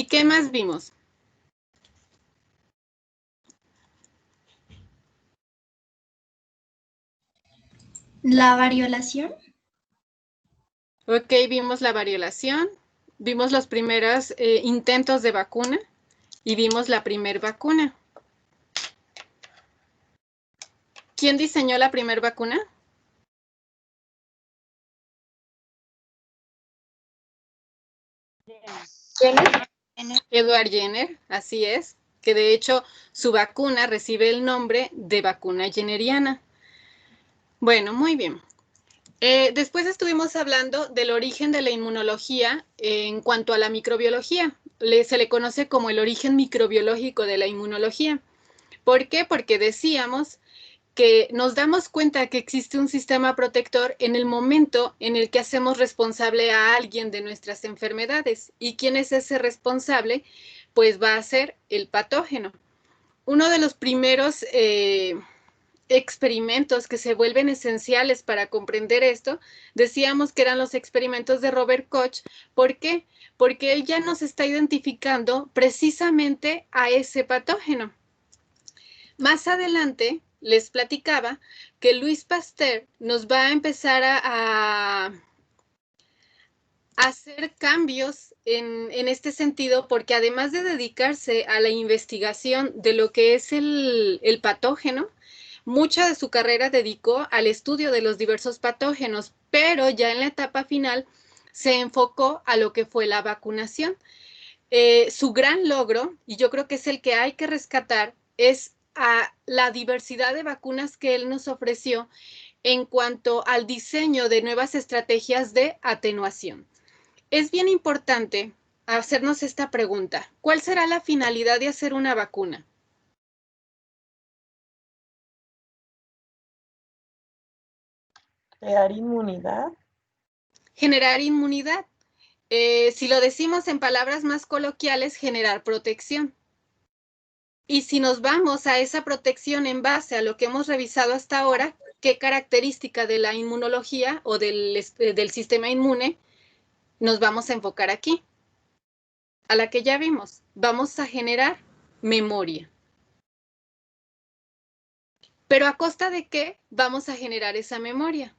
¿Y qué más vimos? La variolación. Ok, vimos la variolación, vimos los primeros intentos de vacuna y vimos la primer vacuna. ¿Quién diseñó la primer vacuna? Jenner. Edward Jenner, así es, que de hecho su vacuna recibe el nombre de vacuna jenneriana. Bueno, muy bien. Después estuvimos hablando del origen de la inmunología en cuanto a la microbiología. Se le conoce como el origen microbiológico de la inmunología. ¿Por qué? Porque decíamos que nos damos cuenta que existe un sistema protector en el momento en el que hacemos responsable a alguien de nuestras enfermedades. ¿Y quién es ese responsable? Pues va a ser el patógeno. Uno de los primeros experimentos que se vuelven esenciales para comprender esto, decíamos que eran los experimentos de Robert Koch. ¿Por qué? Porque él ya nos está identificando precisamente a ese patógeno. Más adelante les platicaba que Louis Pasteur nos va a empezar a hacer cambios en este sentido, porque además de dedicarse a la investigación de lo que es el patógeno, mucha de su carrera dedicó al estudio de los diversos patógenos, pero ya en la etapa final se enfocó a lo que fue la vacunación. Su gran logro, y yo creo que es el que hay que rescatar, es a la diversidad de vacunas que él nos ofreció en cuanto al diseño de nuevas estrategias de atenuación. Es bien importante hacernos esta pregunta: ¿cuál será la finalidad de hacer una vacuna? Crear inmunidad. Generar inmunidad. Si lo decimos en palabras más coloquiales, generar protección. Y si nos vamos a esa protección en base a lo que hemos revisado hasta ahora, ¿qué característica de la inmunología o del sistema inmune nos vamos a enfocar aquí? A la que ya vimos, vamos a generar memoria. ¿Pero a costa de qué vamos a generar esa memoria?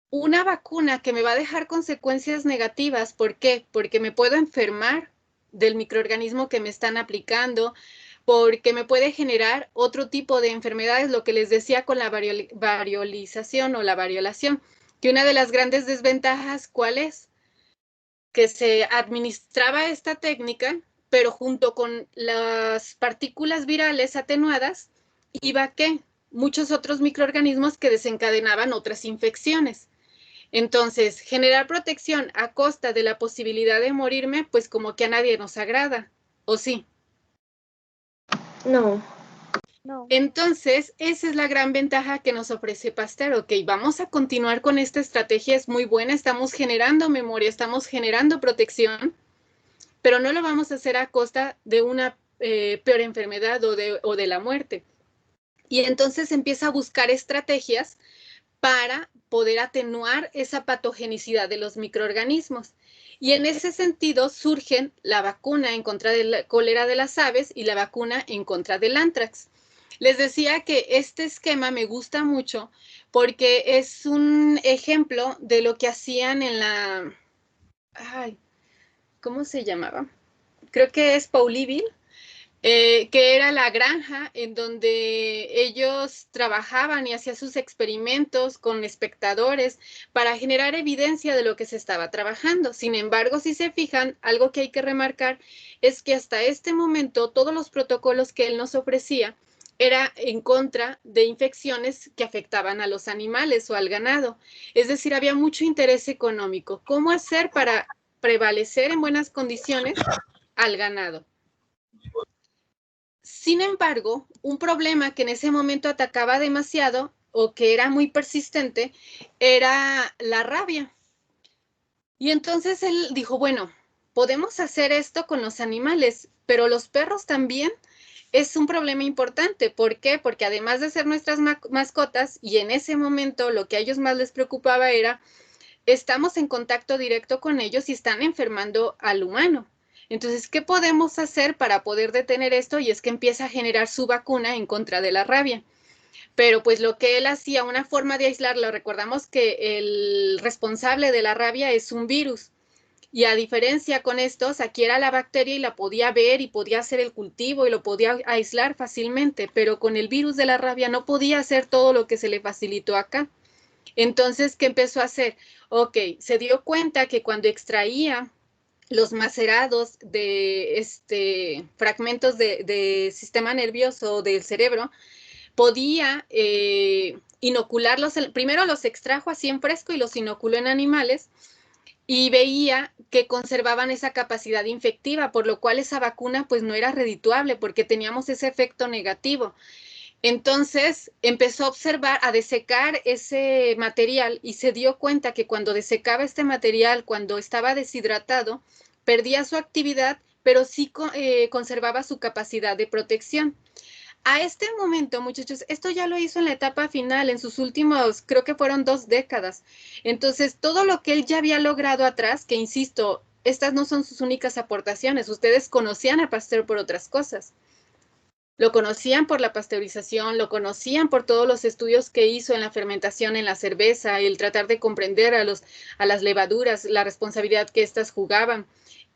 Una vacuna que me va a dejar consecuencias negativas. ¿Por qué? Porque me puedo enfermar del microorganismo que me están aplicando, porque me puede generar otro tipo de enfermedades, lo que les decía con la variolización o la variolación, que una de las grandes desventajas, ¿cuál es? Que se administraba esta técnica, pero junto con las partículas virales atenuadas, iba ¿qué? Muchos otros microorganismos que desencadenaban otras infecciones. Entonces, generar protección a costa de la posibilidad de morirme, pues como que a nadie nos agrada, ¿o sí? No. Entonces, esa es la gran ventaja que nos ofrece Pasteur. Ok, vamos a continuar con esta estrategia, es muy buena, estamos generando memoria, estamos generando protección, pero no lo vamos a hacer a costa de una peor enfermedad o de la muerte. Y entonces empieza a buscar estrategias para poder atenuar esa patogenicidad de los microorganismos. Y en ese sentido surgen la vacuna en contra de la cólera de las aves y la vacuna en contra del anthrax. Les decía que este esquema me gusta mucho porque es un ejemplo de lo que hacían en la... Ay, ¿cómo se llamaba? Creo que es Pauliville, que era la granja en donde ellos trabajaban y hacían sus experimentos con espectadores para generar evidencia de lo que se estaba trabajando. Sin embargo, si se fijan, algo que hay que remarcar es que hasta este momento todos los protocolos que él nos ofrecía era en contra de infecciones que afectaban a los animales o al ganado. Es decir, había mucho interés económico. ¿Cómo hacer para prevalecer en buenas condiciones al ganado? Sin embargo, un problema que en ese momento atacaba demasiado o que era muy persistente era la rabia. Y entonces él dijo, bueno, podemos hacer esto con los animales, pero los perros también es un problema importante. ¿Por qué? Porque además de ser nuestras mascotas, y en ese momento lo que a ellos más les preocupaba era, estamos en contacto directo con ellos y están enfermando al humano. Entonces, ¿qué podemos hacer para poder detener esto? Y es que empieza a generar su vacuna en contra de la rabia. Pero pues lo que él hacía, una forma de aislarlo, recordamos que el responsable de la rabia es un virus. Y a diferencia con estos, aquí era la bacteria y la podía ver y podía hacer el cultivo y lo podía aislar fácilmente, pero con el virus de la rabia no podía hacer todo lo que se le facilitó acá. Entonces, ¿qué empezó a hacer? Ok, se dio cuenta que cuando extraía los macerados de fragmentos de sistema nervioso del cerebro, podía inocularlos, primero los extrajo así en fresco y los inoculó en animales y veía que conservaban esa capacidad infectiva, por lo cual esa vacuna pues no era redituable porque teníamos ese efecto negativo. Entonces empezó a observar, a desecar ese material y se dio cuenta que cuando desecaba este material, cuando estaba deshidratado, perdía su actividad, pero sí conservaba su capacidad de protección. A este momento, muchachos, esto ya lo hizo en la etapa final, en sus últimos, creo que fueron 2 décadas. Entonces, todo lo que él ya había logrado atrás, que insisto, estas no son sus únicas aportaciones, ustedes conocían a Pasteur por otras cosas. Lo conocían por la pasteurización, lo conocían por todos los estudios que hizo en la fermentación en la cerveza, el tratar de comprender a las levaduras, la responsabilidad que éstas jugaban,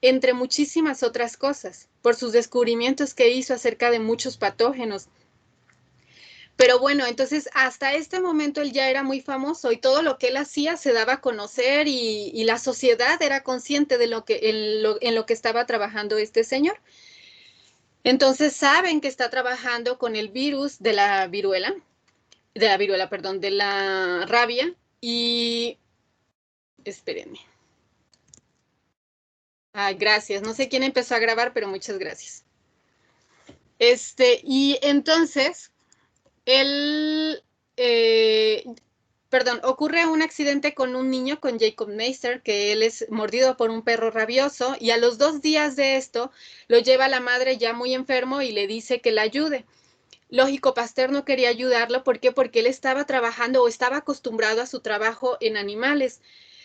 entre muchísimas otras cosas, por sus descubrimientos que hizo acerca de muchos patógenos. Pero bueno, entonces hasta este momento él ya era muy famoso y todo lo que él hacía se daba a conocer y la sociedad era consciente de en lo que estaba trabajando este señor. Entonces saben que está trabajando con el virus perdón, de la rabia y espérenme. Ay, gracias. No sé quién empezó a grabar, pero muchas gracias. Y entonces, él, ocurre un accidente con un niño, con Jacob Meister, que él es mordido por un perro rabioso, y a los 2 días de esto, lo lleva la madre ya muy enfermo y le dice que la ayude. Lógico, Pasteur no quería ayudarlo. ¿Por qué? Porque él estaba trabajando o estaba acostumbrado a su trabajo en animales.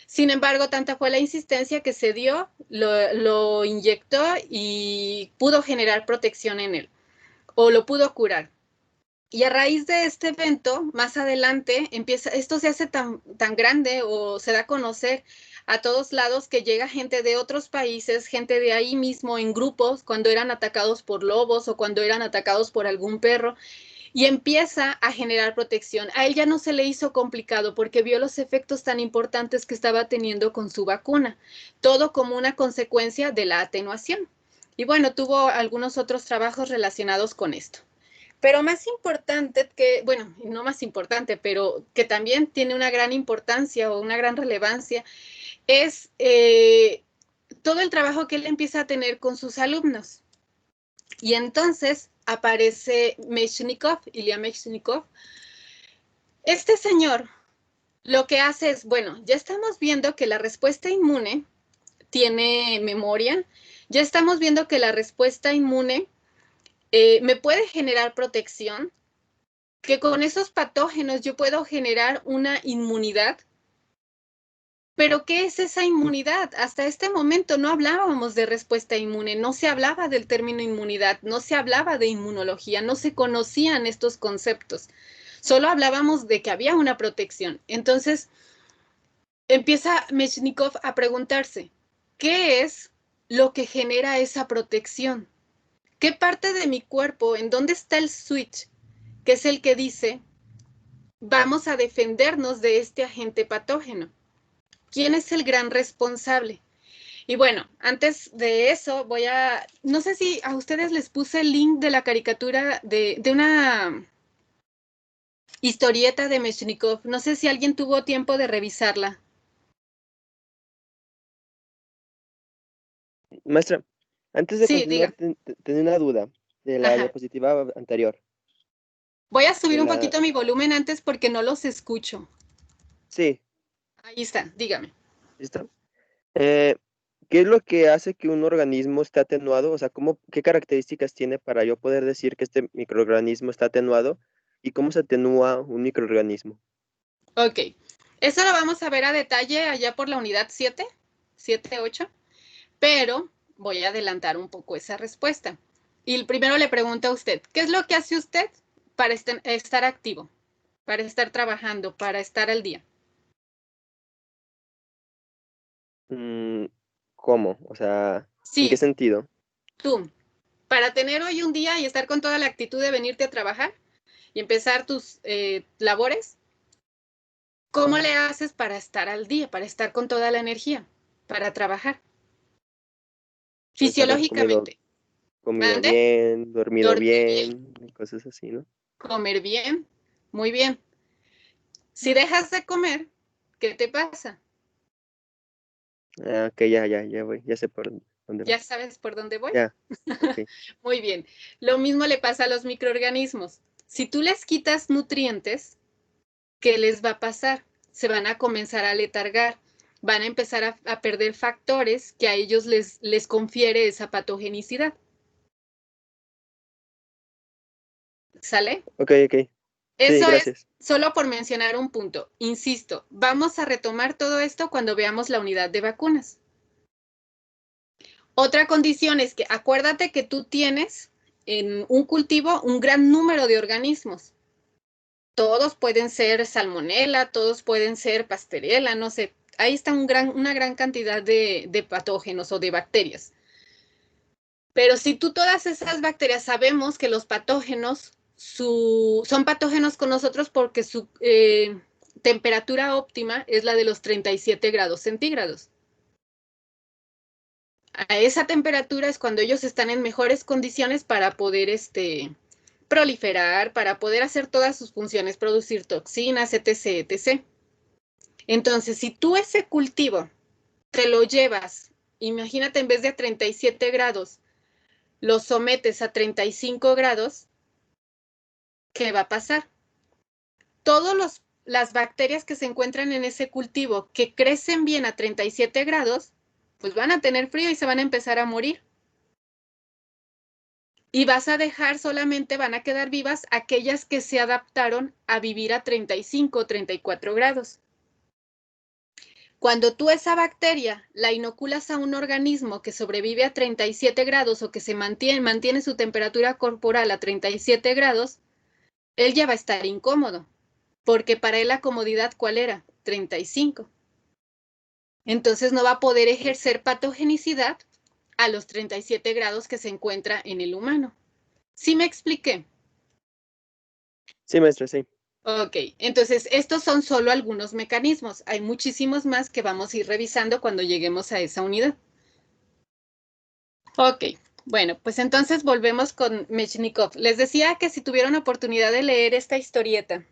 Sin embargo, tanta fue la insistencia que se dio, lo inyectó y pudo generar protección en él, o lo pudo curar. Y a raíz de este evento, más adelante, esto se hace tan grande o se da a conocer a todos lados que llega gente de otros países, gente de ahí mismo en grupos, cuando eran atacados por lobos o cuando eran atacados por algún perro, y empieza a generar protección. A él ya no se le hizo complicado porque vio los efectos tan importantes que estaba teniendo con su vacuna, todo como una consecuencia de la atenuación. Y bueno, tuvo algunos otros trabajos relacionados con esto. Pero más importante que, bueno, no más importante, pero que también tiene una gran importancia o una gran relevancia, es todo el trabajo que él empieza a tener con sus alumnos. Y entonces aparece Mechnikov, Ilya Mechnikov. Este señor lo que hace es, bueno, ya estamos viendo que la respuesta inmune tiene memoria, ya estamos viendo que la respuesta inmune me puede generar protección, que con esos patógenos yo puedo generar una inmunidad. Pero ¿qué es esa inmunidad? Hasta este momento no hablábamos de respuesta inmune, no se hablaba del término inmunidad, no se hablaba de inmunología, no se conocían estos conceptos. Solo hablábamos de que había una protección. Entonces empieza Mechnikov a preguntarse, ¿qué es lo que genera esa protección? ¿Qué parte de mi cuerpo, en dónde está el switch, que es el que dice, vamos a defendernos de este agente patógeno? ¿Quién es el gran responsable? Y bueno, antes de eso no sé si a ustedes les puse el link de la caricatura de una historieta de Mechnikov. No sé si alguien tuvo tiempo de revisarla. Maestra, antes de Sí, continuar, diga. tenía una duda de la Ajá. diapositiva anterior. Voy a De subir un la... poquito mi volumen antes porque no los escucho. Sí, Ahí está, dígame. ¿listo? Eh, ¿Qué es lo que hace que un organismo esté atenuado? O sea, ¿qué características tiene para yo poder decir que este microorganismo está atenuado? ¿Y cómo se atenúa un microorganismo? Ok. Eso lo vamos a ver a detalle allá por la unidad 7, 7, 8. Pero voy a adelantar un poco esa respuesta. Y primero le pregunto a usted, ¿qué es lo que hace usted para estar activo, para estar trabajando, para estar al día? ¿Cómo? O sea, ¿en qué Sí, sentido? tú, para tener hoy un día y estar con toda la actitud de venirte a trabajar y empezar tus labores, ¿cómo le haces para estar al día, para estar con toda la energía, para trabajar? Pues haber comido, Fisiológicamente. comido ¿Mande? bien, dormido Dormir bien, bien, y cosas así, ¿no? comer bien, muy bien. Si dejas de comer, ¿qué te pasa? Ah, ok, ya voy, ya sé por dónde Ya vas. sabes por dónde voy. Ya, ok. Muy bien. Lo mismo le pasa a los microorganismos. Si tú les quitas nutrientes, ¿qué les va a pasar? Se van a comenzar a letargar, van a empezar a perder factores que a ellos les confiere esa patogenicidad. ¿Sale? Ok, ok. Sí, Eso es gracias. solo por mencionar un punto. Insisto, vamos a retomar todo esto cuando veamos la unidad de vacunas. Otra condición es que acuérdate que tú tienes en un cultivo un gran número de organismos. Todos pueden ser salmonela, todos pueden ser pasteurella, no sé. Ahí está una gran cantidad de patógenos o de bacterias. Pero si tú todas esas bacterias sabemos que los patógenos son patógenos con nosotros porque su temperatura óptima es la de los 37 grados centígrados. A esa temperatura es cuando ellos están en mejores condiciones para poder proliferar, para poder hacer todas sus funciones, producir toxinas, etc., etc. Entonces, si tú ese cultivo te lo llevas, imagínate en vez de a 37 grados, lo sometes a 35 grados, ¿qué va a pasar? Todas las bacterias que se encuentran en ese cultivo que crecen bien a 37 grados, pues van a tener frío y se van a empezar a morir. Y vas a dejar solamente, van a quedar vivas aquellas que se adaptaron a vivir a 35 o 34 grados. Cuando tú esa bacteria la inoculas a un organismo que sobrevive a 37 grados o que mantiene su temperatura corporal a 37 grados, él ya va a estar incómodo, porque para él la comodidad, ¿cuál era? 35. Entonces no va a poder ejercer patogenicidad a los 37 grados que se encuentra en el humano. ¿Sí me expliqué? Sí, maestra, sí. Ok, entonces estos son solo algunos mecanismos. Hay muchísimos más que vamos a ir revisando cuando lleguemos a esa unidad. Ok, bueno, pues entonces volvemos con Mechnikov. Les decía que si tuvieron oportunidad de leer esta historieta.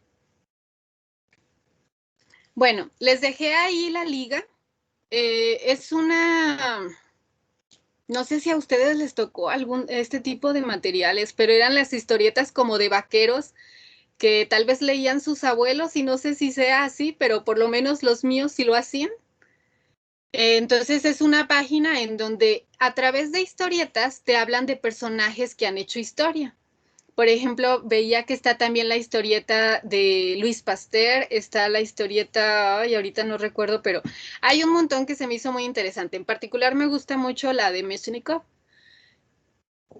Bueno, les dejé ahí la liga. Es no sé si a ustedes les tocó este tipo de materiales, pero eran las historietas como de vaqueros que tal vez leían sus abuelos y no sé si sea así, pero por lo menos los míos sí lo hacían. Entonces es una página en donde a través de historietas te hablan de personajes que han hecho historia. Por ejemplo, veía que está también la historieta de Luis Pasteur, está la historieta, ay, ahorita no recuerdo, pero hay un montón que se me hizo muy interesante. En particular me gusta mucho la de Meshnikov.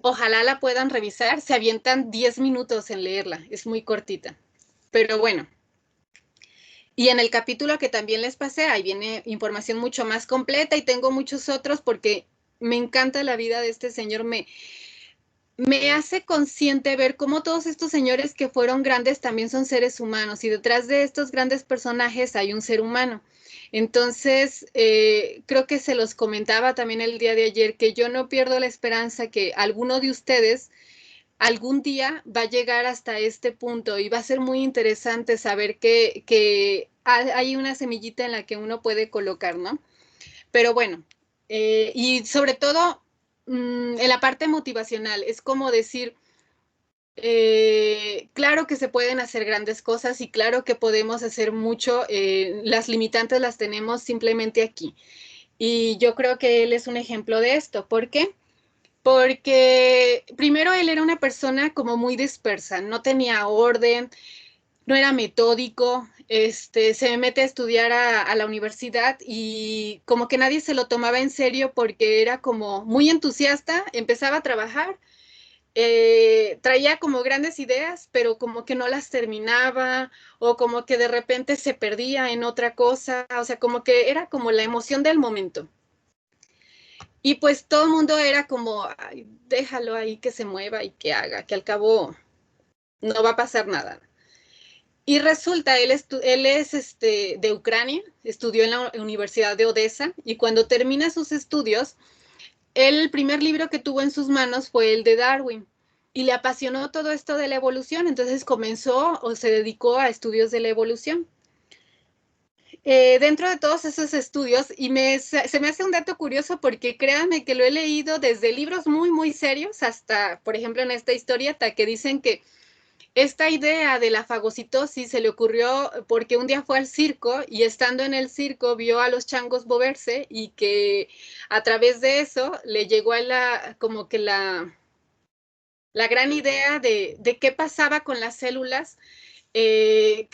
Ojalá la puedan revisar, se avientan 10 minutos en leerla, es muy cortita. Pero bueno, y en el capítulo que también les pasé, ahí viene información mucho más completa y tengo muchos otros porque me encanta la vida de este señor, me hace consciente ver cómo todos estos señores que fueron grandes también son seres humanos y detrás de estos grandes personajes hay un ser humano. Entonces, creo que se los comentaba también el día de ayer que yo no pierdo la esperanza que alguno de ustedes algún día va a llegar hasta este punto y va a ser muy interesante saber que hay una semillita en la que uno puede colocar, ¿no? Pero bueno, y sobre todo en la parte motivacional, es como decir, claro que se pueden hacer grandes cosas y claro que podemos hacer mucho, las limitantes las tenemos simplemente aquí. Y yo creo que él es un ejemplo de esto. ¿Por qué? Porque primero él era una persona como muy dispersa, no tenía orden, no era metódico, se mete a estudiar a la universidad y como que nadie se lo tomaba en serio porque era como muy entusiasta, empezaba a trabajar, traía como grandes ideas, pero como que no las terminaba o como que de repente se perdía en otra cosa, o sea, como que era como la emoción del momento. Y pues todo el mundo era como, ay, déjalo ahí que se mueva y que haga, que al cabo no va a pasar nada. Y resulta, él es de Ucrania, estudió en la Universidad de Odessa y cuando termina sus estudios, el primer libro que tuvo en sus manos fue el de Darwin y le apasionó todo esto de la evolución, entonces comenzó o se dedicó a estudios de la evolución. Dentro de todos esos estudios, y se me hace un dato curioso porque créanme que lo he leído desde libros muy, muy serios hasta, por ejemplo, en esta historieta que dicen que esta idea de la fagocitosis se le ocurrió porque un día fue al circo y estando en el circo vio a los changos moverse y que a través de eso le llegó a como que la gran idea de qué pasaba con las células que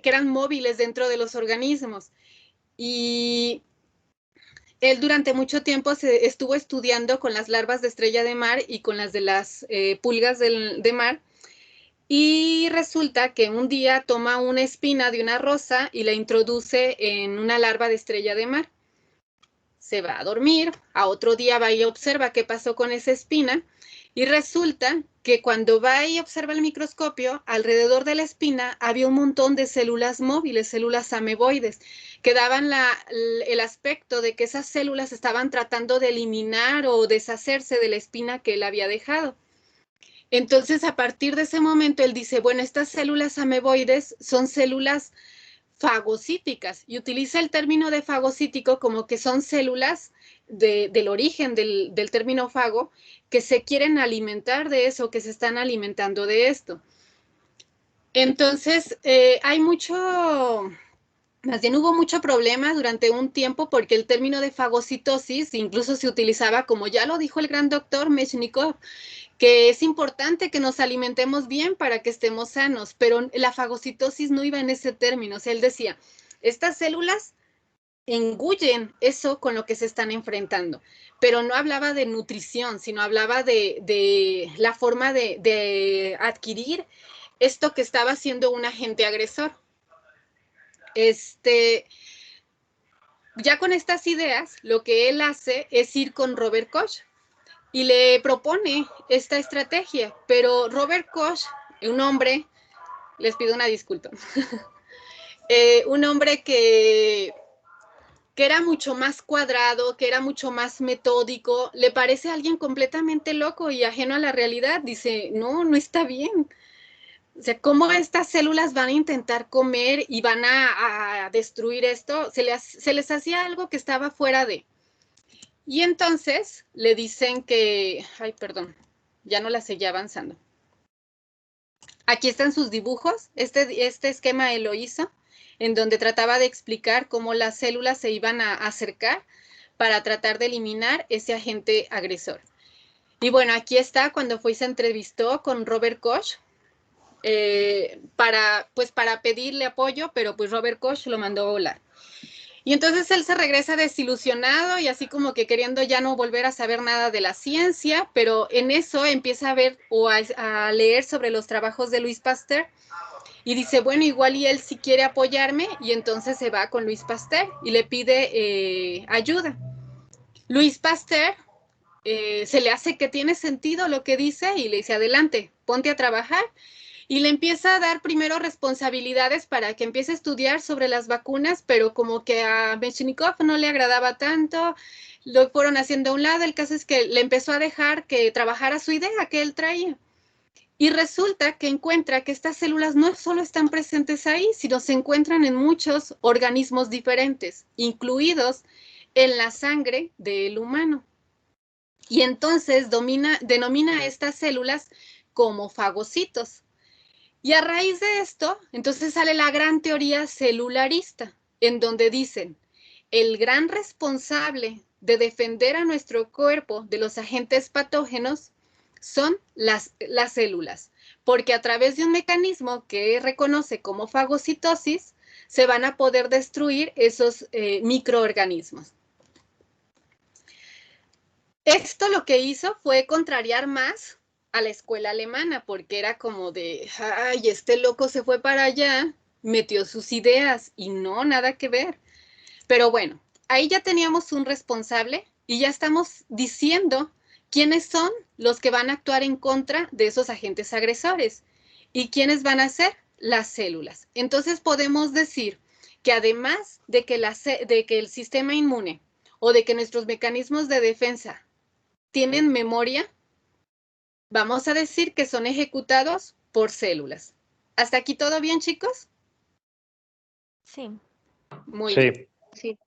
eran móviles dentro de los organismos. Y él durante mucho tiempo se estuvo estudiando con las larvas de estrella de mar y con las de las pulgas de mar. Y resulta que un día toma una espina de una rosa y la introduce en una larva de estrella de mar. Se va a dormir, a otro día va y observa qué pasó con esa espina y resulta que cuando va y observa el microscopio, alrededor de la espina había un montón de células móviles, células ameboides, que daban el aspecto de que esas células estaban tratando de eliminar o deshacerse de la espina que él había dejado. Entonces, a partir de ese momento, él dice, bueno, estas células ameboides son células fagocíticas y utiliza el término de fagocítico como que son células del origen del término fago que se quieren alimentar de eso, que se están alimentando de esto. Entonces, hay mucho, más bien hubo mucho problema durante un tiempo porque el término de fagocitosis incluso se utilizaba, como ya lo dijo el gran doctor Mechnikov, que es importante que nos alimentemos bien para que estemos sanos, pero la fagocitosis no iba en ese término. O sea, él decía, estas células engullen eso con lo que se están enfrentando, pero no hablaba de nutrición, sino hablaba de la forma de adquirir esto que estaba siendo un agente agresor. Ya con estas ideas, lo que él hace es ir con Robert Koch y le propone esta estrategia, pero Robert Koch, un hombre, les pido una disculpa, un hombre que era mucho más cuadrado, que era mucho más metódico, le parece a alguien completamente loco y ajeno a la realidad. Dice, no, no está bien. O sea, ¿cómo estas células van a intentar comer y van a destruir esto? Se les hacía algo que estaba fuera de. Y entonces le dicen que, ay, perdón, ya no la seguía avanzando. Aquí están sus dibujos. Este esquema él lo hizo, en donde trataba de explicar cómo las células se iban a acercar para tratar de eliminar ese agente agresor. Y bueno, aquí está cuando fue y se entrevistó con Robert Koch para pedirle apoyo, pero pues Robert Koch lo mandó a volar. Y entonces él se regresa desilusionado y así como que queriendo ya no volver a saber nada de la ciencia, pero en eso empieza a ver o a leer sobre los trabajos de Louis Pasteur y dice, bueno, igual y él sí quiere apoyarme y entonces se va con Louis Pasteur y le pide ayuda. Louis Pasteur se le hace que tiene sentido lo que dice y le dice, adelante, ponte a trabajar. Y le empieza a dar primero responsabilidades para que empiece a estudiar sobre las vacunas, pero como que a Mechnikov no le agradaba tanto, lo fueron haciendo a un lado. El caso es que le empezó a dejar que trabajara su idea que él traía. Y resulta que encuentra que estas células no solo están presentes ahí, sino se encuentran en muchos organismos diferentes, incluidos en la sangre del humano. Y entonces denomina a estas células como fagocitos. Y a raíz de esto, entonces sale la gran teoría celularista, en donde dicen, el gran responsable de defender a nuestro cuerpo de los agentes patógenos son las células, porque a través de un mecanismo que reconoce como fagocitosis, se van a poder destruir esos microorganismos. Esto lo que hizo fue contrariar más a la escuela alemana, porque era como de, ay, este loco se fue para allá, metió sus ideas y no, nada que ver. Pero bueno, ahí ya teníamos un responsable y ya estamos diciendo quiénes son los que van a actuar en contra de esos agentes agresores y quiénes van a ser las células. Entonces podemos decir que además de que el sistema inmune o de que nuestros mecanismos de defensa tienen memoria, vamos a decir que son ejecutados por células. ¿Hasta aquí todo bien, chicos? Sí. Muy Sí. bien. Sí.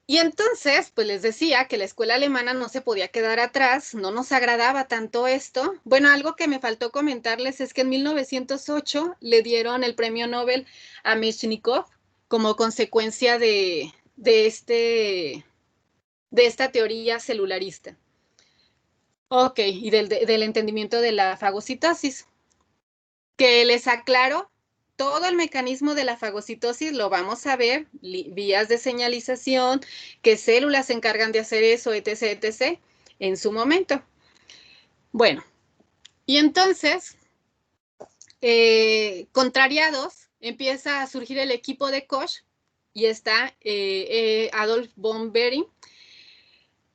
Y entonces, pues les decía que la escuela alemana no se podía quedar atrás, no nos agradaba tanto esto. Bueno, algo que me faltó comentarles es que en 1908 le dieron el premio Nobel a Mechnikov como consecuencia de esta teoría celularista. Ok, y del entendimiento de la fagocitosis. Que les aclaro, todo el mecanismo de la fagocitosis lo vamos a ver, vías de señalización, qué células se encargan de hacer eso, etc., etc., en su momento. Bueno, y entonces, contrariados, empieza a surgir el equipo de Koch y está Adolf von Behring.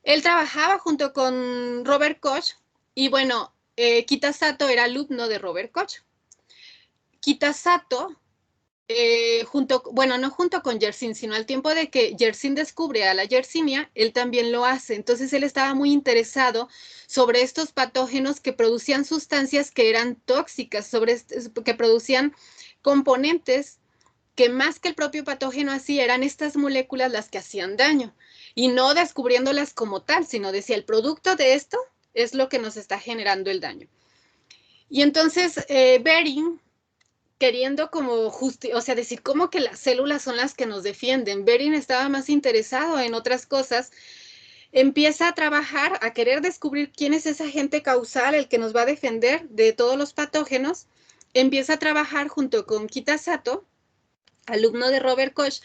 Él trabajaba junto con Robert Koch y bueno, Kitasato era alumno de Robert Koch. Kitasato, no junto con Yersin, sino al tiempo de que Yersin descubre a la Yersinia, él también lo hace. Entonces él estaba muy interesado sobre estos patógenos que producían sustancias que eran tóxicas, que producían componentes que más que el propio patógeno así eran estas moléculas las que hacían daño. Y no descubriéndolas como tal, sino decía, el producto de esto es lo que nos está generando el daño. Y entonces Behring, queriendo como decir cómo que las células son las que nos defienden. Behring estaba más interesado en otras cosas. Empieza a trabajar, a querer descubrir quién es ese agente causal, el que nos va a defender de todos los patógenos. Empieza a trabajar junto con Kitasato, alumno de Robert Koch,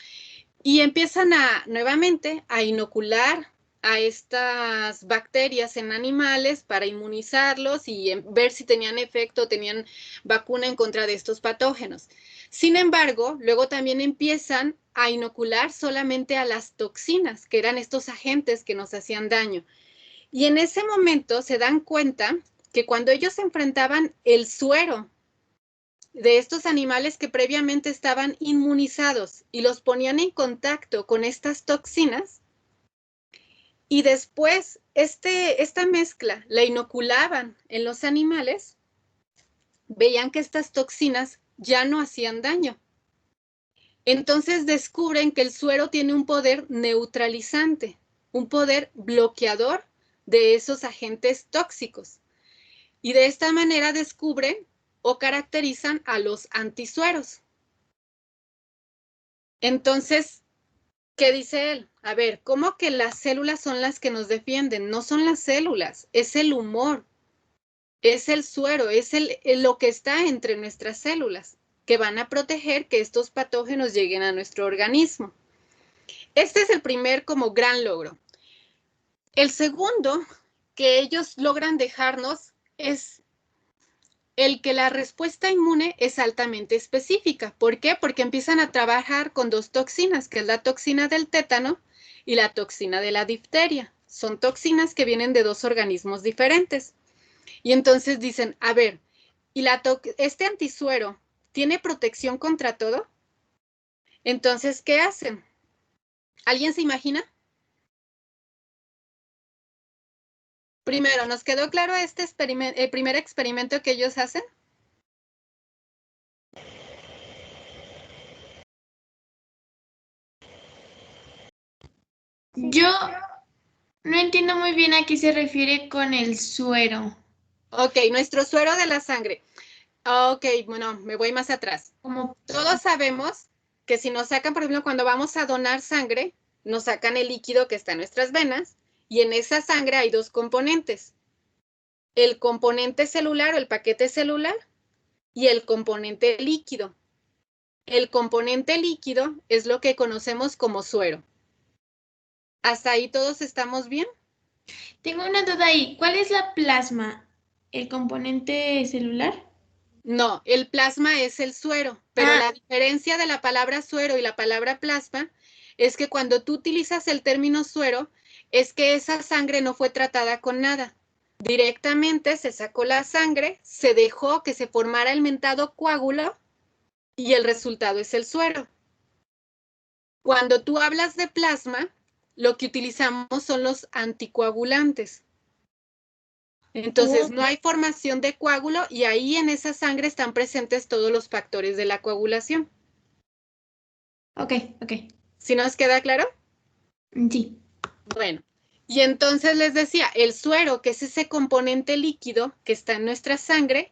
y empiezan nuevamente a inocular a estas bacterias en animales para inmunizarlos y ver si tenían efecto, tenían vacuna en contra de estos patógenos. Sin embargo, luego también empiezan a inocular solamente a las toxinas, que eran estos agentes que nos hacían daño. Y en ese momento se dan cuenta que cuando ellos enfrentaban el suero de estos animales que previamente estaban inmunizados y los ponían en contacto con estas toxinas, y después esta mezcla la inoculaban en los animales, veían que estas toxinas ya no hacían daño. Entonces descubren que el suero tiene un poder neutralizante, un poder bloqueador de esos agentes tóxicos. Y de esta manera descubren o caracterizan a los antisueros. Entonces, ¿qué dice él? A ver, ¿cómo que las células son las que nos defienden? No son las células, es el humor, es el suero, es lo que está entre nuestras células, que van a proteger que estos patógenos lleguen a nuestro organismo. Este es el primer como gran logro. El segundo que ellos logran dejarnos es el que la respuesta inmune es altamente específica. ¿Por qué? Porque empiezan a trabajar con dos toxinas, que es la toxina del tétano y la toxina de la difteria. Son toxinas que vienen de dos organismos diferentes. Y entonces dicen, a ver, ¿y este antisuero tiene protección contra todo? Entonces, ¿qué hacen? ¿Alguien se imagina? Primero, ¿nos quedó claro el primer experimento que ellos hacen? Yo no entiendo muy bien a qué se refiere con el suero. Ok, nuestro suero de la sangre. Ok, bueno, me voy más atrás. Como Todos sabemos que si nos sacan, por ejemplo, cuando vamos a donar sangre, nos sacan el líquido que está en nuestras venas y en esa sangre hay dos componentes. el componente celular o el paquete celular y el componente líquido. El componente líquido es lo que conocemos como suero. ¿Hasta ahí todos estamos bien? Tengo una duda ahí. ¿Cuál es la plasma? ¿El componente celular? No, el plasma es el suero, pero la diferencia de la palabra suero y la palabra plasma es que cuando tú utilizas el término suero, es que esa sangre no fue tratada con nada. Directamente se sacó la sangre, se dejó que se formara el mentado coágulo y el resultado es el suero. Cuando tú hablas de plasma, lo que utilizamos son los anticoagulantes. Entonces, no hay formación de coágulo y ahí en esa sangre están presentes todos los factores de la coagulación. Ok. ¿Sí nos queda claro? Sí. Bueno, y entonces les decía, el suero, que es ese componente líquido que está en nuestra sangre,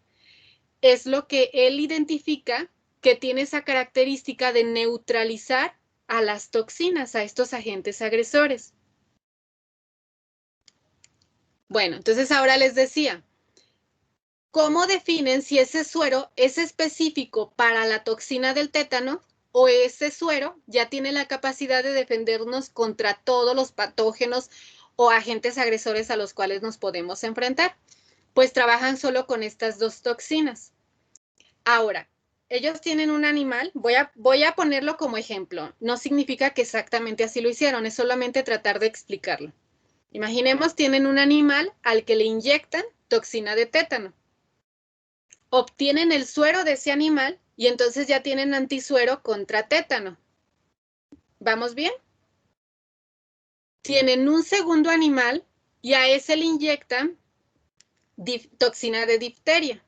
es lo que él identifica que tiene esa característica de neutralizar a las toxinas, a estos agentes agresores. Bueno, entonces ahora les decía, ¿cómo definen si ese suero es específico para la toxina del tétano o ese suero ya tiene la capacidad de defendernos contra todos los patógenos o agentes agresores a los cuales nos podemos enfrentar? Pues trabajan solo con estas dos toxinas. Ahora, ellos tienen un animal, voy a ponerlo como ejemplo. No significa que exactamente así lo hicieron, es solamente tratar de explicarlo. Imaginemos, tienen un animal al que le inyectan toxina de tétano. Obtienen el suero de ese animal y entonces ya tienen antisuero contra tétano. ¿Vamos bien? Tienen un segundo animal y a ese le inyectan toxina de difteria.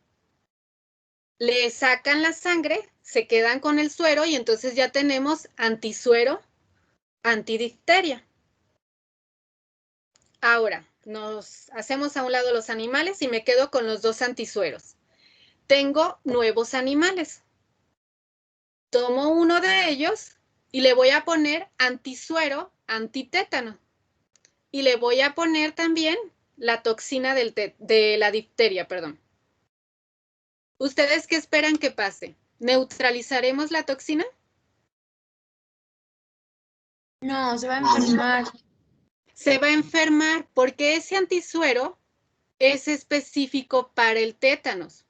Le sacan la sangre, se quedan con el suero y entonces ya tenemos antisuero, antidifteria. Ahora, nos hacemos a un lado los animales y me quedo con los dos antisueros. Tengo nuevos animales. Tomo uno de ellos y le voy a poner antisuero, antitétano. Y le voy a poner también la toxina de la difteria, perdón. ¿Ustedes qué esperan que pase? ¿Neutralizaremos la toxina? No, se va a enfermar. Se va a enfermar porque ese antisuero es específico para el tétanos.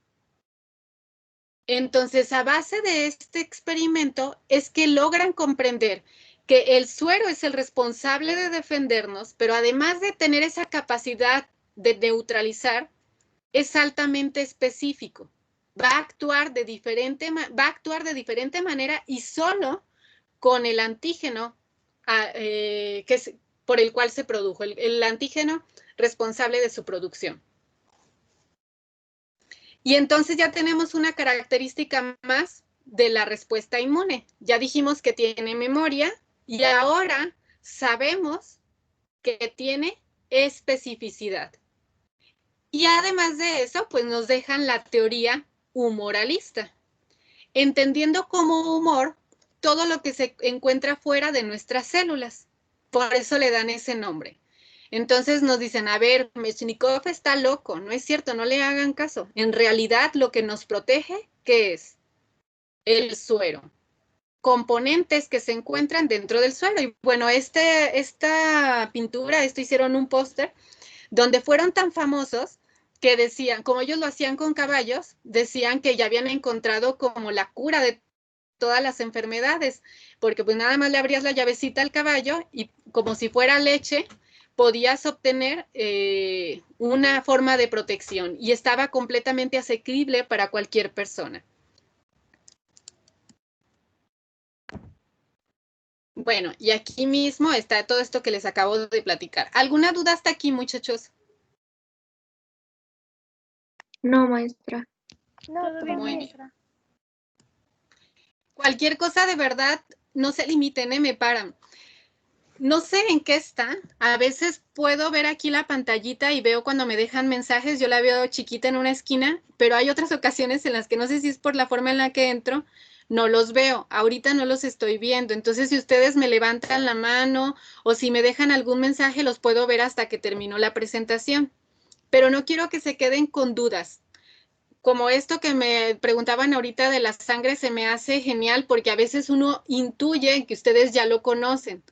Entonces, a base de este experimento es que logran comprender que el suero es el responsable de defendernos, pero además de tener esa capacidad de neutralizar, es altamente específico. Va a actuar de diferente manera y solo con el antígeno por el cual se produjo, el antígeno responsable de su producción. Y entonces ya tenemos una característica más de la respuesta inmune. Ya dijimos que tiene memoria y ahora sabemos que tiene especificidad. Y además de eso, pues nos dejan la teoría humoralista, entendiendo como humor todo lo que se encuentra fuera de nuestras células. Por eso le dan ese nombre. Entonces nos dicen, a ver, Mechnikov está loco, no es cierto, no le hagan caso. En realidad lo que nos protege, ¿qué es? El suero. Componentes que se encuentran dentro del suero. Y bueno, esta pintura, esto hicieron un póster, donde fueron tan famosos que decían, como ellos lo hacían con caballos, decían que ya habían encontrado como la cura de todas las enfermedades, porque pues nada más le abrías la llavecita al caballo y como si fuera leche, podías obtener una forma de protección y estaba completamente asequible para cualquier persona. Bueno, y aquí mismo está todo esto que les acabo de platicar. ¿Alguna duda hasta aquí, muchachos? No, maestra. No, Todo bien, Muy bien. maestra. Cualquier cosa de verdad, no se limiten, me paran. No sé en qué está. A veces puedo ver aquí la pantallita y veo cuando me dejan mensajes, yo la veo chiquita en una esquina, pero hay otras ocasiones en las que no sé si es por la forma en la que entro, no los veo. Ahorita no los estoy viendo. Entonces, si ustedes me levantan la mano o si me dejan algún mensaje, los puedo ver hasta que termino la presentación. pero no quiero que se queden con dudas. Como esto que me preguntaban ahorita de la sangre se me hace genial porque a veces uno intuye que ustedes ya lo conocen.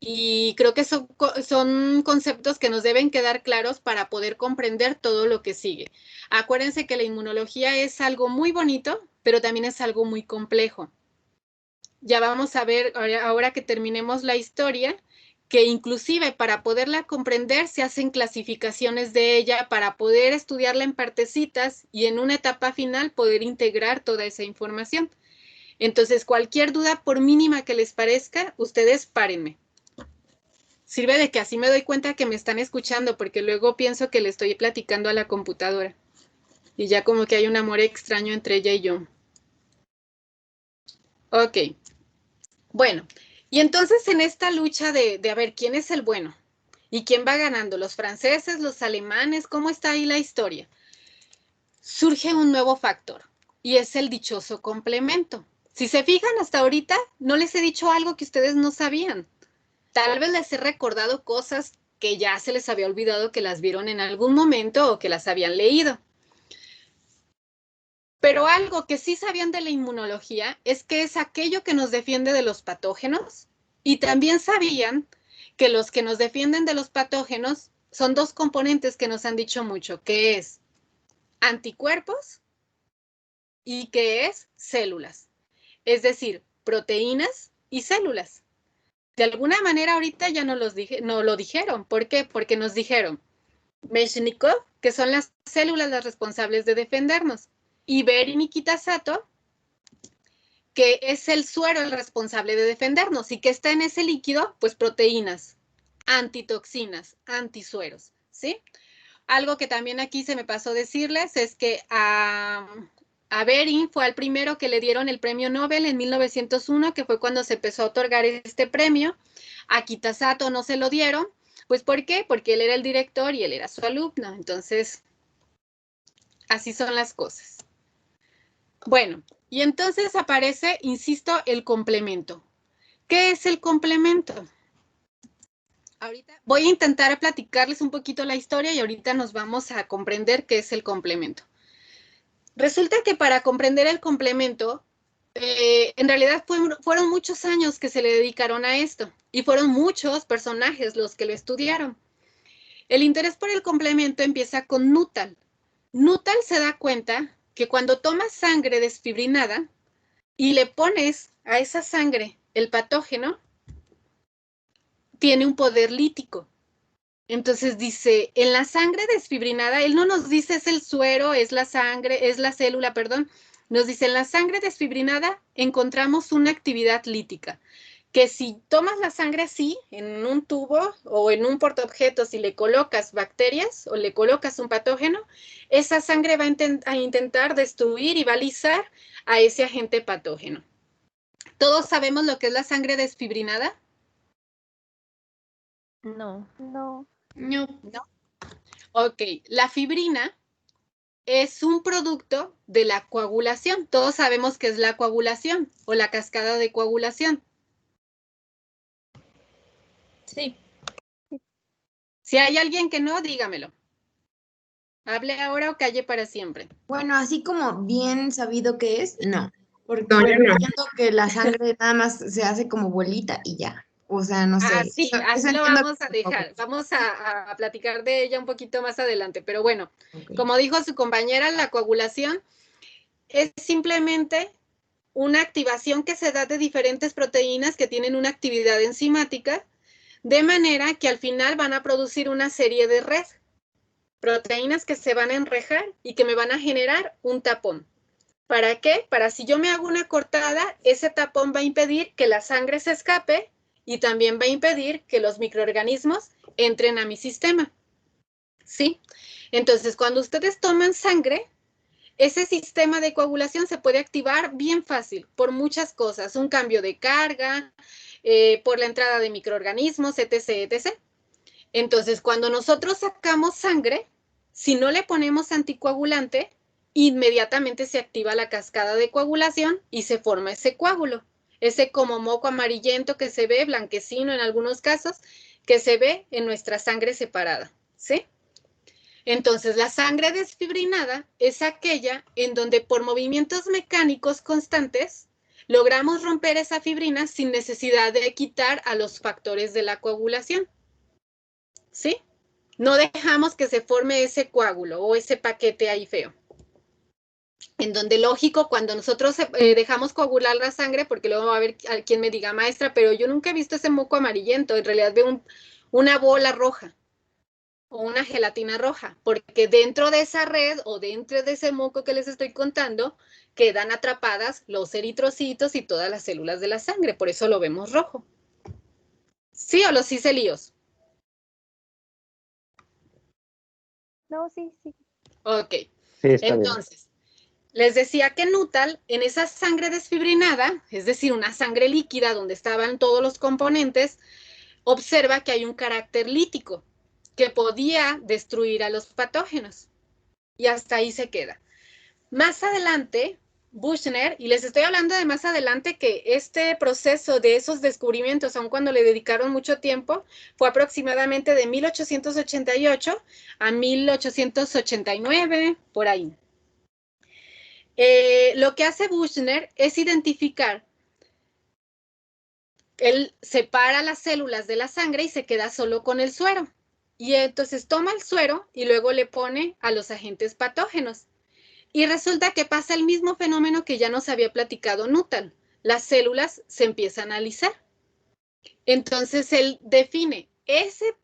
Y creo que son conceptos que nos deben quedar claros para poder comprender todo lo que sigue. Acuérdense que la inmunología es algo muy bonito, pero también es algo muy complejo. Ya vamos a ver, ahora que terminemos la historia, que inclusive para poderla comprender se hacen clasificaciones de ella para poder estudiarla en partecitas y en una etapa final poder integrar toda esa información. Entonces, cualquier duda, por mínima que les parezca, ustedes párenme. Sirve de que así me doy cuenta que me están escuchando, porque luego pienso que le estoy platicando a la computadora. Y ya como que hay un amor extraño entre ella y yo. Ok. Bueno, y entonces en esta lucha de a ver quién es el bueno y quién va ganando, los franceses, los alemanes, ¿cómo está ahí la historia? Surge un nuevo factor y es el dichoso complemento. Si se fijan, hasta ahorita no les he dicho algo que ustedes no sabían. Tal vez les he recordado cosas que ya se les había olvidado que las vieron en algún momento o que las habían leído. Pero algo que sí sabían de la inmunología es que es aquello que nos defiende de los patógenos y también sabían que los que nos defienden de los patógenos son dos componentes que nos han dicho mucho, que es anticuerpos y que es células, es decir, proteínas y células. De alguna manera ahorita ya no lo dijeron. ¿Por qué? Porque nos dijeron Meshnikov, que son las células las responsables de defendernos, y Beri-Nikitasato, que es el suero el responsable de defendernos y que está en ese líquido, pues proteínas, antitoxinas, antisueros, ¿sí? Algo que también aquí se me pasó decirles es que a Bering fue el primero que le dieron el premio Nobel en 1901, que fue cuando se empezó a otorgar este premio. A Kitasato no se lo dieron. Pues, ¿por qué? Porque él era el director y él era su alumno. Entonces, así son las cosas. Bueno, y entonces aparece, insisto, el complemento. ¿Qué es el complemento? Ahorita voy a intentar platicarles un poquito la historia y ahorita nos vamos a comprender qué es el complemento. Resulta que para comprender el complemento, en realidad fueron muchos años que se le dedicaron a esto y fueron muchos personajes los que lo estudiaron. El interés por el complemento empieza con Nuttall. Nuttall se da cuenta que cuando tomas sangre desfibrinada y le pones a esa sangre el patógeno, tiene un poder lítico. Entonces dice, en la sangre desfibrinada, él no nos dice es el suero, es la sangre, es la célula, perdón, nos dice en la sangre desfibrinada encontramos una actividad lítica, que si tomas la sangre así, en un tubo o en un portaobjetos y le colocas bacterias o le colocas un patógeno, esa sangre va a intentar destruir y va a lisar a ese agente patógeno. ¿Todos sabemos lo que es la sangre desfibrinada? No. No. ¿No? Ok, la fibrina es un producto de la coagulación. Todos sabemos qué es la coagulación o la cascada de coagulación. Sí. Si hay alguien que no, dígamelo. Hable ahora o calle para siempre. Bueno, así como bien sabido que es, no. Porque No, yo no. siento que la sangre nada más se hace como bolita y ya. O sea, no sé. Así, Eso así lo entiendo vamos a que tampoco. dejar. Vamos a platicar de ella un poquito más adelante. Pero bueno, Ok. como dijo su compañera, la coagulación es simplemente una activación que se da de diferentes proteínas que tienen una actividad enzimática, de manera que al final van a producir una serie de red, proteínas que se van a enrejar y que me van a generar un tapón. ¿Para qué? Para si yo me hago una cortada, ese tapón va a impedir que la sangre se escape y también va a impedir que los microorganismos entren a mi sistema. ¿Sí? Entonces, cuando ustedes toman sangre, ese sistema de coagulación se puede activar bien fácil por muchas cosas, un cambio de carga, por la entrada de microorganismos, etc., etc. Entonces, cuando nosotros sacamos sangre, si no le ponemos anticoagulante, inmediatamente se activa la cascada de coagulación y se forma ese coágulo, ese como moco amarillento que se ve, blanquecino en algunos casos, que se ve en nuestra sangre separada, ¿sí? Entonces, la sangre desfibrinada es aquella en donde por movimientos mecánicos constantes logramos romper esa fibrina sin necesidad de quitar a los factores de la coagulación. ¿Sí? No dejamos que se forme ese coágulo o ese paquete ahí feo. En donde lógico, cuando nosotros dejamos coagular la sangre, porque luego va a haber quien me diga, maestra, pero yo nunca he visto ese moco amarillento, en realidad veo una bola roja o una gelatina roja, porque dentro de esa red o dentro de ese moco que les estoy contando, quedan atrapadas los eritrocitos y todas las células de la sangre, por eso lo vemos rojo. ¿Sí o los ciselíos? No, sí, sí. Ok. Sí, está bien. Entonces, les decía que Nuttall, en esa sangre desfibrinada, es decir, una sangre líquida donde estaban todos los componentes, observa que hay un carácter lítico que podía destruir a los patógenos. Y hasta ahí se queda. Más adelante, Buchner, y les estoy hablando de más adelante que este proceso de esos descubrimientos, aun cuando le dedicaron mucho tiempo, fue aproximadamente de 1888 a 1889, por ahí. Lo que hace Buchner es identificar, él separa las células de la sangre y se queda solo con el suero. Y entonces toma el suero y luego le pone a los agentes patógenos. Y resulta que pasa el mismo fenómeno que ya nos había platicado Nuttall. Las células se empiezan a alisar. Entonces él define ese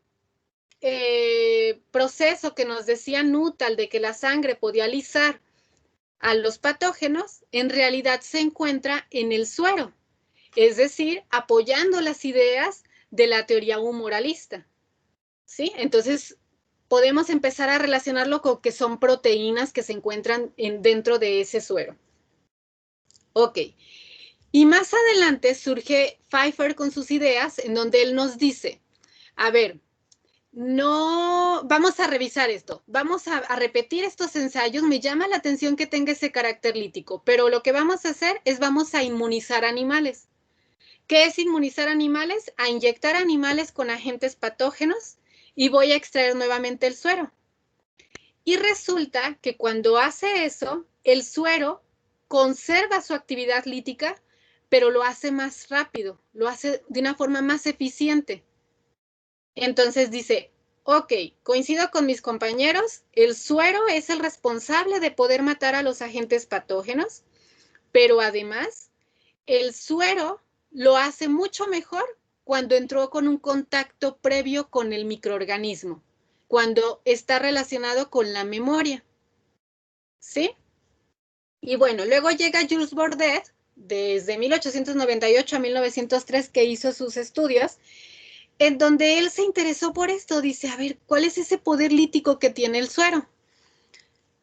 proceso que nos decía Nuttall de que la sangre podía alisar a los patógenos, en realidad se encuentra en el suero, es decir, apoyando las ideas de la teoría humoralista. ¿Sí? Entonces, podemos empezar a relacionarlo con que son proteínas que se encuentran dentro de ese suero. Ok. Y más adelante surge Pfeiffer con sus ideas, en donde él nos dice, a ver, no, vamos a revisar esto, vamos a repetir estos ensayos, me llama la atención que tenga ese carácter lítico, pero lo que vamos a hacer es vamos a inmunizar animales. ¿Qué es inmunizar animales? A inyectar animales con agentes patógenos y voy a extraer nuevamente el suero. Y resulta que cuando hace eso, el suero conserva su actividad lítica, pero lo hace más rápido, lo hace de una forma más eficiente. Entonces dice, ok, coincido con mis compañeros, el suero es el responsable de poder matar a los agentes patógenos, pero además el suero lo hace mucho mejor cuando entró con un contacto previo con el microorganismo, cuando está relacionado con la memoria. ¿Sí? Y bueno, luego llega Jules Bordet, desde 1898 a 1903, que hizo sus estudios, en donde él se interesó por esto. Dice, a ver, ¿cuál es ese poder lítico que tiene el suero?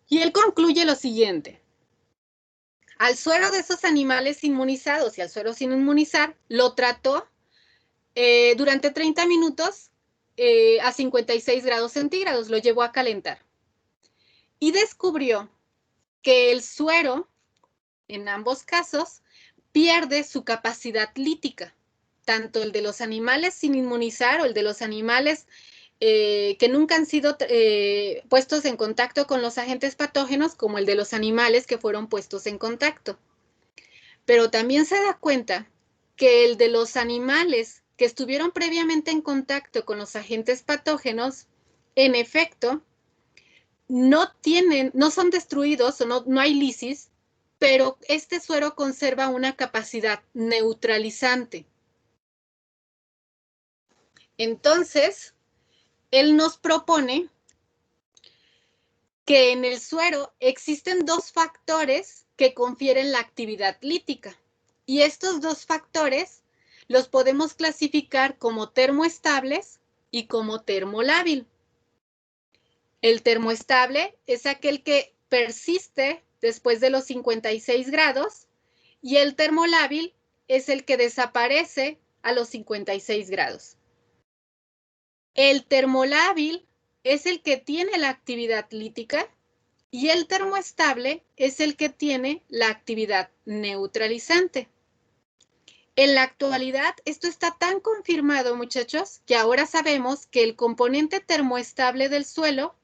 Y él concluye lo siguiente. Al suero de esos animales inmunizados y al suero sin inmunizar, lo trató durante 30 minutos a 56 grados centígrados, lo llevó a calentar. Y descubrió que el suero, en ambos casos, pierde su capacidad lítica, tanto el de los animales sin inmunizar o el de los animales que nunca han sido puestos en contacto con los agentes patógenos, como el de los animales que fueron puestos en contacto. Pero también se da cuenta que el de los animales que estuvieron previamente en contacto con los agentes patógenos, en efecto, no son destruidos o no hay lisis, pero este suero conserva una capacidad neutralizante. Entonces, él nos propone que en el suero existen dos factores que confieren la actividad lítica. Y estos dos factores los podemos clasificar como termoestables y como termolábil. El termoestable es aquel que persiste después de los 56 grados y el termolábil es el que desaparece a los 56 grados. El termolábil es el que tiene la actividad lítica y el termoestable es el que tiene la actividad neutralizante. En la actualidad, esto está tan confirmado, muchachos, que ahora sabemos que el componente termoestable del suero,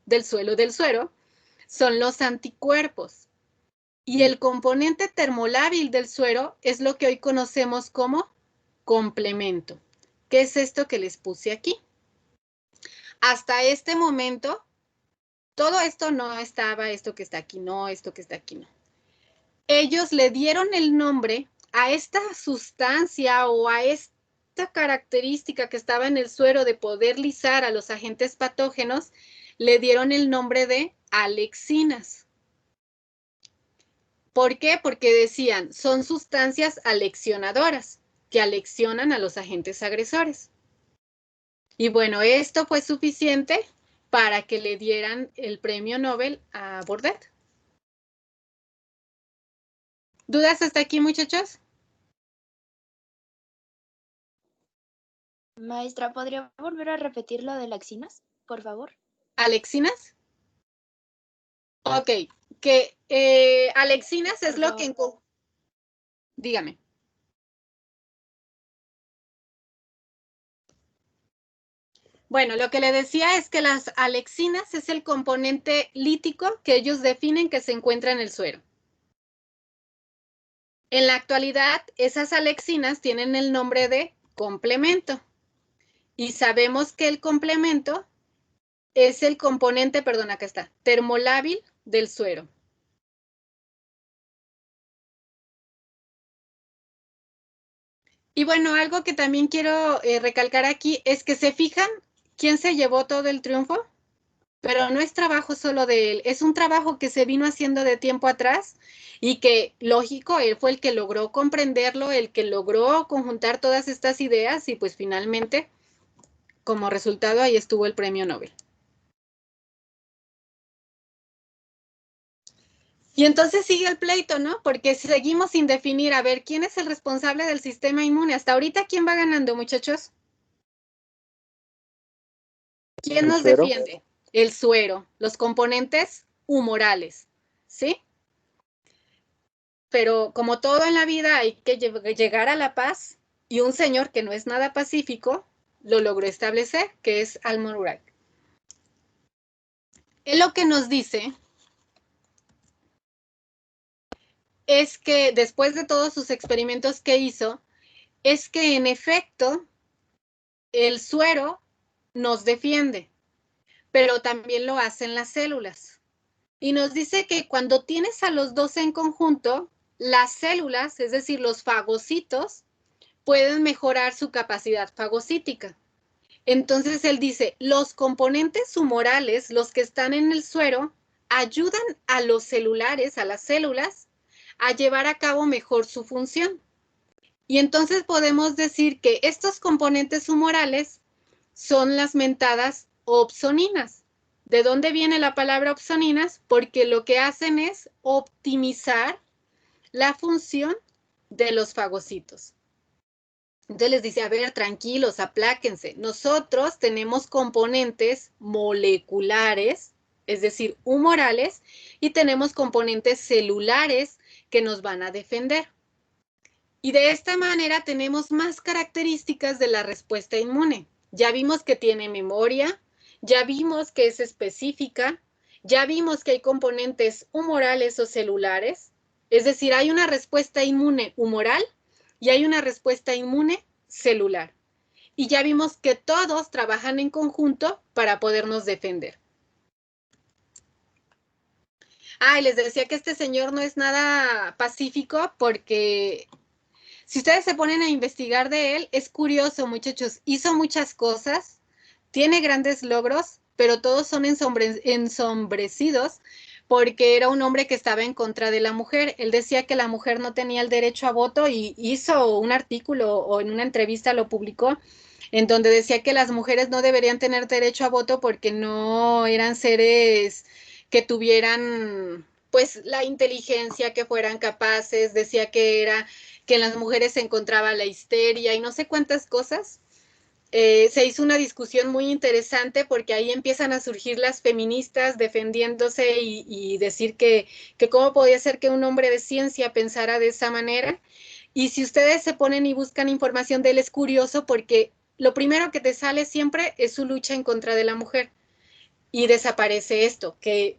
son los anticuerpos. Y el componente termolábil del suero es lo que hoy conocemos como complemento. ¿Qué es esto que les puse aquí? Hasta este momento, todo esto no estaba, esto que está aquí no, esto que está aquí no. Ellos le dieron el nombre a esta sustancia o a esta característica que estaba en el suero de poder lisar a los agentes patógenos, le dieron el nombre de alexinas. ¿Por qué? Porque decían, son sustancias aleccionadoras, que aleccionan a los agentes agresores. Y bueno, esto fue suficiente para que le dieran el premio Nobel a Bordet. ¿Dudas hasta aquí, muchachos? Maestra, ¿podría volver a repetir lo de laxinas, por favor? ¿Alexinas? Ok, que alexinas es lo que... Dígame. Bueno, lo que le decía es que las alexinas es el componente lítico que ellos definen que se encuentra en el suero. En la actualidad, esas alexinas tienen el nombre de complemento. Y sabemos que el complemento es el componente, perdón, acá está, termolábil del suero. Y bueno, algo que también quiero recalcar aquí es que se fijan quién se llevó todo el triunfo, pero no es trabajo solo de él, es un trabajo que se vino haciendo de tiempo atrás y que, lógico, él fue el que logró comprenderlo, el que logró conjuntar todas estas ideas y pues finalmente, como resultado, ahí estuvo el premio Nobel. Y entonces sigue el pleito, ¿no? Porque seguimos sin definir, a ver, ¿quién es el responsable del sistema inmune? Hasta ahorita, ¿quién va ganando, muchachos? ¿Quién ¿El nos suero? defiende? El suero, los componentes humorales, ¿sí? Pero como todo en la vida hay que llegar a la paz y un señor que no es nada pacífico lo logró establecer, que es Almond Wright. Él lo que nos dice es que después de todos sus experimentos que hizo, es que en efecto el suero nos defiende, pero también lo hacen las células. Y nos dice que cuando tienes a los dos en conjunto, las células, es decir, los fagocitos, pueden mejorar su capacidad fagocítica. Entonces él dice, los componentes humorales, los que están en el suero, ayudan a los celulares, a las células, a llevar a cabo mejor su función. Y entonces podemos decir que estos componentes humorales son las mentadas opsoninas. ¿De dónde viene la palabra opsoninas? Porque lo que hacen es optimizar la función de los fagocitos. Entonces les dice, a ver, tranquilos, apláquense. Nosotros tenemos componentes moleculares, es decir, humorales, y tenemos componentes celulares que nos van a defender. Y de esta manera tenemos más características de la respuesta inmune. Ya vimos que tiene memoria, ya vimos que es específica, ya vimos que hay componentes humorales o celulares, es decir, hay una respuesta inmune humoral y hay una respuesta inmune celular. Y ya vimos que todos trabajan en conjunto para podernos defender. Ah, y les decía que este señor no es nada pacífico porque si ustedes se ponen a investigar de él, es curioso, muchachos. Hizo muchas cosas, tiene grandes logros, pero todos son ensombrecidos porque era un hombre que estaba en contra de la mujer. Él decía que la mujer no tenía el derecho a voto y hizo un artículo o en una entrevista lo publicó en donde decía que las mujeres no deberían tener derecho a voto porque no eran seres que tuvieran pues la inteligencia, que fueran capaces, decía que era que en las mujeres se encontraba la histeria y no sé cuántas cosas. Se hizo una discusión muy interesante porque ahí empiezan a surgir las feministas defendiéndose y decir que cómo podía ser que un hombre de ciencia pensara de esa manera. Y si ustedes se ponen y buscan información de él, es curioso porque lo primero que te sale siempre es su lucha en contra de la mujer. Y desaparece esto, que,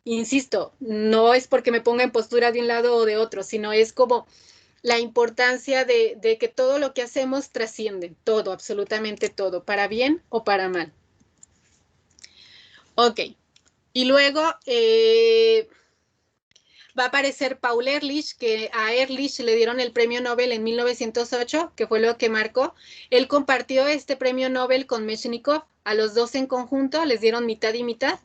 insisto, no es porque me ponga en postura de un lado o de otro, sino es como la importancia de que todo lo que hacemos trasciende, todo, absolutamente todo, para bien o para mal. Ok, y luego va a aparecer Paul Ehrlich, que a Ehrlich le dieron el premio Nobel en 1908, que fue lo que marcó. Él compartió este premio Nobel con Mechnikov, a los dos en conjunto, les dieron mitad y mitad.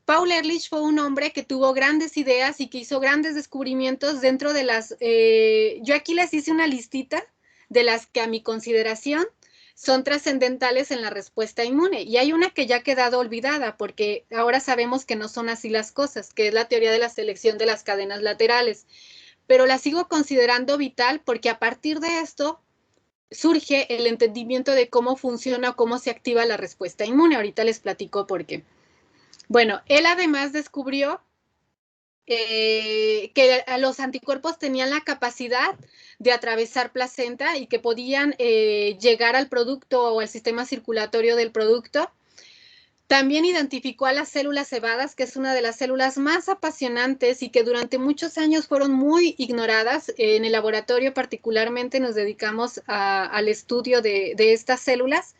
Paul Ehrlich fue un hombre que tuvo grandes ideas y que hizo grandes descubrimientos dentro de las... yo aquí les hice una listita de las que a mi consideración son trascendentales en la respuesta inmune. Y hay una que ya ha quedado olvidada porque ahora sabemos que no son así las cosas, que es la teoría de la selección de las cadenas laterales. Pero la sigo considerando vital porque a partir de esto surge el entendimiento de cómo funciona o cómo se activa la respuesta inmune. Ahorita les platico por qué. Bueno, él además descubrió que los anticuerpos tenían la capacidad de atravesar placenta y que podían llegar al producto o al sistema circulatorio del producto. También identificó a las células cebadas, que es una de las células más apasionantes y que durante muchos años fueron muy ignoradas. En el laboratorio particularmente nos dedicamos al estudio de estas células,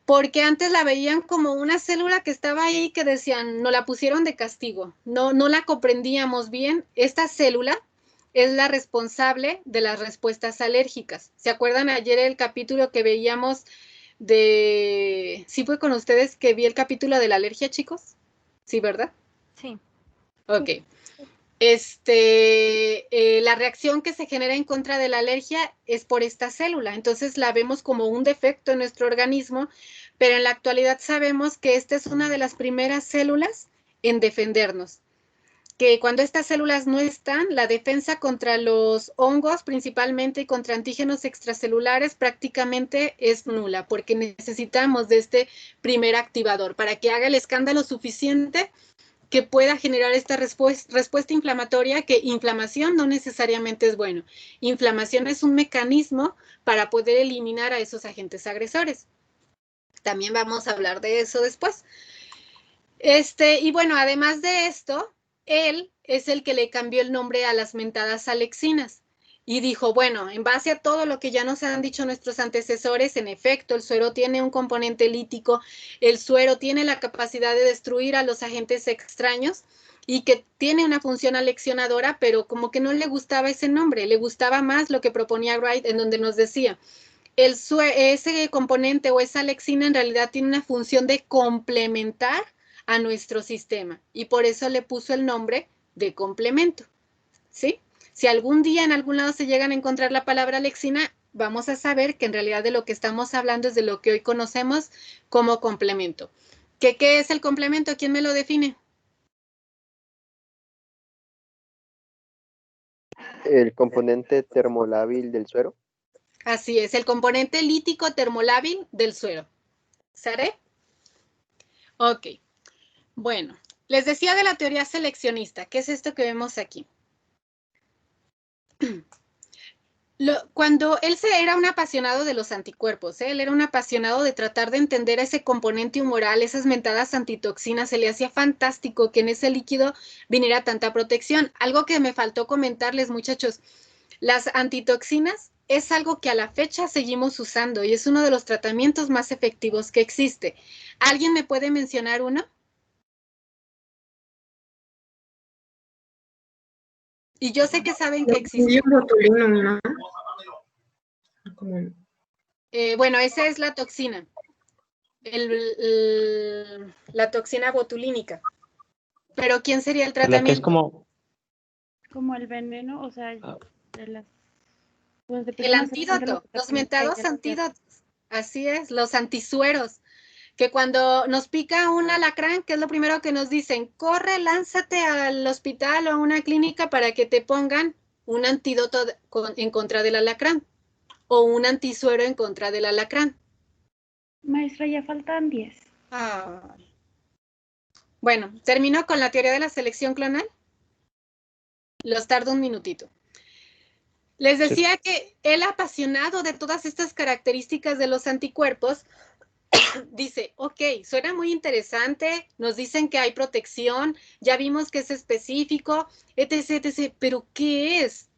porque antes la veían como una célula que estaba ahí, que decían, no la pusieron de castigo, no la comprendíamos bien. Esta célula es la responsable de las respuestas alérgicas. ¿Se acuerdan ayer el capítulo que veíamos de... ¿Sí fue con ustedes que vi el capítulo de la alergia, chicos? Sí, ¿verdad? Sí. Ok. La reacción que se genera en contra de la alergia es por esta célula. Entonces la vemos como un defecto en nuestro organismo, pero en la actualidad sabemos que esta es una de las primeras células en defendernos. Que cuando estas células no están, la defensa contra los hongos principalmente y contra antígenos extracelulares prácticamente es nula, porque necesitamos de este primer activador para que haga el escándalo suficiente que pueda generar esta respuesta inflamatoria, que inflamación no necesariamente es bueno. Inflamación es un mecanismo para poder eliminar a esos agentes agresores. También vamos a hablar de eso después. Y bueno, además de esto, él es el que le cambió el nombre a las mentadas alexinas. Y dijo, bueno, en base a todo lo que ya nos han dicho nuestros antecesores, en efecto, el suero tiene un componente lítico, el suero tiene la capacidad de destruir a los agentes extraños y que tiene una función aleccionadora, pero como que no le gustaba ese nombre, le gustaba más lo que proponía Wright, en donde nos decía, ese componente o esa alexina en realidad tiene una función de complementar a nuestro sistema y por eso le puso el nombre de complemento, ¿sí? Si algún día en algún lado se llegan a encontrar la palabra alexina, vamos a saber que en realidad de lo que estamos hablando es de lo que hoy conocemos como complemento. ¿Qué es el complemento? ¿Quién me lo define? El componente termolábil del suero. Así es, el componente lítico termolábil del suero. ¿Sare? Ok. Bueno, les decía de la teoría seleccionista. ¿Qué es esto que vemos aquí? Cuando él era un apasionado de los anticuerpos, él era un apasionado de tratar de entender ese componente humoral, esas mentadas antitoxinas, se le hacía fantástico que en ese líquido viniera tanta protección. Algo que me faltó comentarles, muchachos, las antitoxinas es algo que a la fecha seguimos usando y es uno de los tratamientos más efectivos que existe. ¿Alguien me puede mencionar uno? Y yo sé que saben que existe. Botulino, ¿no? Bueno, esa es la toxina. La toxina botulínica. Pero ¿quién sería el La que es tratamiento? Como el veneno, o sea, de las... Pues El antídoto, los mentados antídotos. Así es, los antisueros. Que cuando nos pica un alacrán, ¿qué es lo primero que nos dicen? Corre, lánzate al hospital o a una clínica para que te pongan un antídoto en contra del alacrán o un antisuero en contra del alacrán. Maestra, ya faltan 10. Bueno, ¿termino con la teoría de la selección clonal? Los tardo un minutito. Les decía que el apasionado de todas estas características de los anticuerpos dice, ok, suena muy interesante, nos dicen que hay protección, ya vimos que es específico, etc., etc., pero ¿qué es?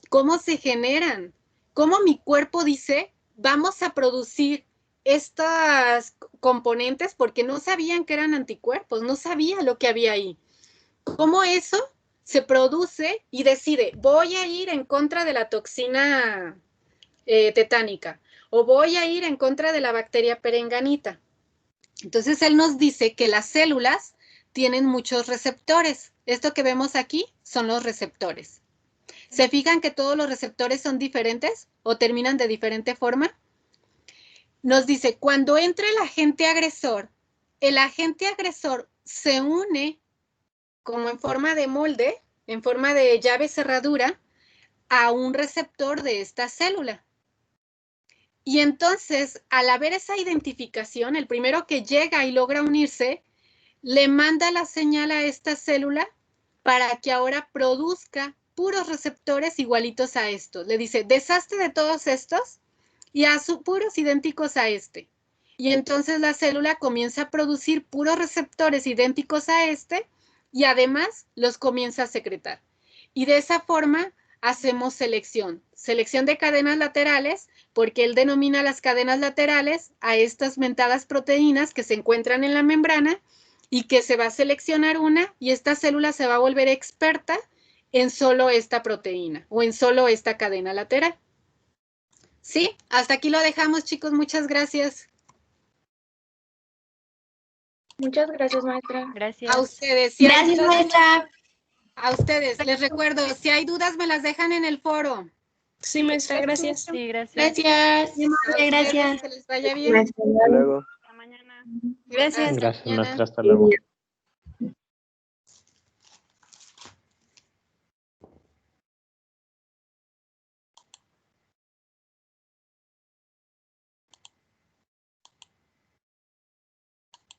¿Cómo se generan? ¿Cómo mi cuerpo dice, vamos a producir estas componentes? Porque no sabían que eran anticuerpos, no sabía lo que había ahí. ¿Cómo eso se produce y decide, voy a ir en contra de la toxina tetánica o voy a ir en contra de la bacteria perenganita? Entonces, él nos dice que las células tienen muchos receptores. Esto que vemos aquí son los receptores. ¿Se fijan que todos los receptores son diferentes o terminan de diferente forma? Nos dice, cuando entra el agente agresor se une como en forma de molde, en forma de llave cerradura, a un receptor de esta célula. Y entonces, al haber esa identificación, el primero que llega y logra unirse, le manda la señal a esta célula para que ahora produzca puros receptores igualitos a estos. Le dice, deshazte de todos estos y haz puros idénticos a este. Y entonces la célula comienza a producir puros receptores idénticos a este y además los comienza a secretar. Y de esa forma hacemos selección de cadenas laterales, porque él denomina las cadenas laterales a estas mentadas proteínas que se encuentran en la membrana y que se va a seleccionar una y esta célula se va a volver experta en solo esta proteína o en solo esta cadena lateral. ¿Sí? Hasta aquí lo dejamos, chicos. Muchas gracias. Muchas gracias, maestra. Gracias. A ustedes. Gracias, maestra. A ustedes. Les recuerdo, si hay dudas me las dejan en el foro. Sí, maestra, gracias. Sí, gracias. Gracias. A ustedes, Gracias. que les vaya bien. Hasta luego. Hasta mañana. Gracias. Gracias, Mañana. maestra. Hasta luego.